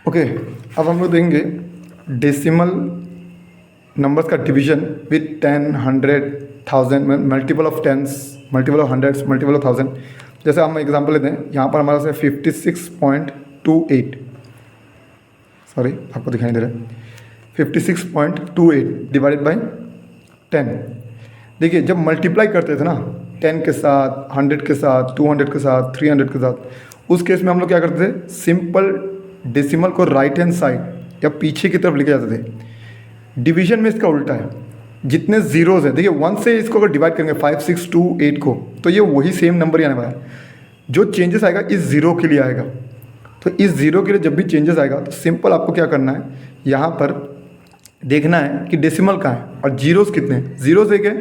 Okay, अब हम लोग देखेंगे डेसिमल नंबर्स का division with 10, 100, 1000, multiple of tens, multiple of hundreds, multiple of thousand. जैसे हम एग्जांपल लेते हैं, यहाँ पर हमारा से 56.28, सॉरी आपको दिखाई दे रहा है, 56.28 डिवाइडेड बाई 10। देखिए जब मल्टीप्लाई करते थे ना 10 के साथ, 100 के साथ, 200 के साथ, 300 के साथ, उस केस में हम लोग क्या करते थे, सिंपल डेसिमल को राइट हैंड साइड या पीछे की तरफ लेके जाते थे। डिवीजन में इसका उल्टा है, जितने जीरोज़ हैं, देखिए 1 से इसको अगर डिवाइड करेंगे 5, 6, 2, 8 को, तो ये वही सेम नंबर ही आने वाला है। जो चेंजेस आएगा इस ज़ीरो के लिए आएगा। तो इस ज़ीरो के लिए जब भी चेंजेस आएगा तो सिंपल आपको क्या करना है, यहाँ पर देखना है कि डेसिमल कहाँ है और जीरोज़ कितने हैं। जीरोज़ एक है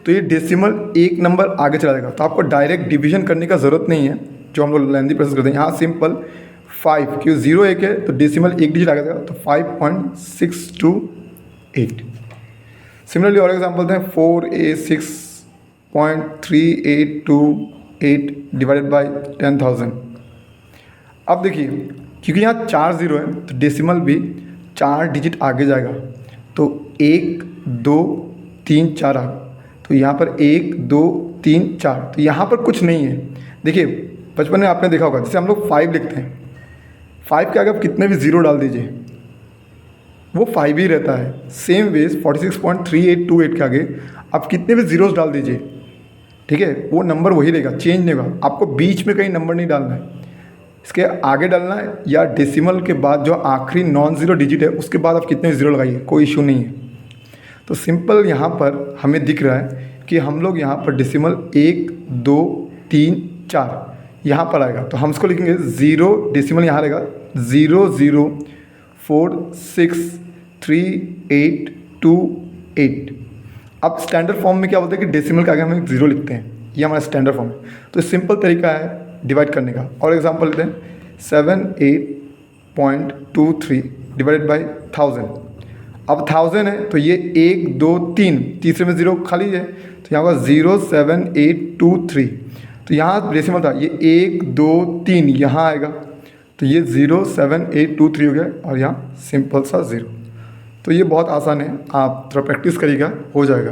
तो ये डेसिमल एक नंबर आगे चला जाएगा। तो आपको डायरेक्ट डिवीजन करने का ज़रूरत नहीं है, जो हम लोग लेंदी प्रोसेस करते हैं। यहाँ सिंपल 5, क्योंकि जीरो एक है तो डेसिमल एक डिजिट आगे जाएगा, तो 5.628। सिमिलरली और एग्जाम्पल हैं 4a6.3828 डिवाइडेड बाई 10,000। अब देखिए क्योंकि यहाँ 4 जीरो है तो डेसिमल भी 4 डिजिट आगे जाएगा, तो 1, 2, 3, 4 आ, तो यहाँ पर 1, 2, 3, 4, तो यहाँ पर कुछ नहीं है। देखिए बचपन में आपने देखा होगा, जैसे हम लोग 5 लिखते हैं, 5 के आगे आप कितने भी ज़ीरो डाल दीजिए वो 5 ही रहता है। सेम वेज 46.3828 के आगे आप कितने भी ज़ीरोज़ डाल दीजिए, ठीक है, वो नंबर वही रहेगा, चेंज नहीं होगा। आपको बीच में कहीं नंबर नहीं डालना है, इसके आगे डालना है या डेसिमल के बाद जो आखिरी नॉन ज़ीरो डिजिट है उसके बाद आप कितने ज़ीरो लगाइए, कोई इशू नहीं है। तो सिंपल यहाँ पर हमें दिख रहा है कि हम लोग यहाँ पर डेसिमल 1, 2, 3, 4 यहाँ पर आएगा, तो हम इसको लिखेंगे ज़ीरो, डेसिमल यहाँ रहेगा 0046382 अब स्टैंडर्ड फॉर्म में क्या बोलते हैं कि डेसिमल के आगे हम ज़ीरो लिखते हैं, ये हमारा स्टैंडर्ड फॉर्म है। तो सिंपल तरीका है डिवाइड करने का। और एग्जांपल लेते हैं 78.23 डिवाइडेड बाई 1000। अब 1000 है तो ये 1, 2, 3, तीसरे में ज़ीरो खाली है, तो यहाँ पर 07823, तो यहाँ डेसिमल था, ये 1, 2, 3 यहाँ आएगा, तो ये 07823 हो गया और यहाँ सिंपल सा ज़ीरो। तो ये बहुत आसान है, आप थोड़ा प्रैक्टिस करिएगा, हो जाएगा।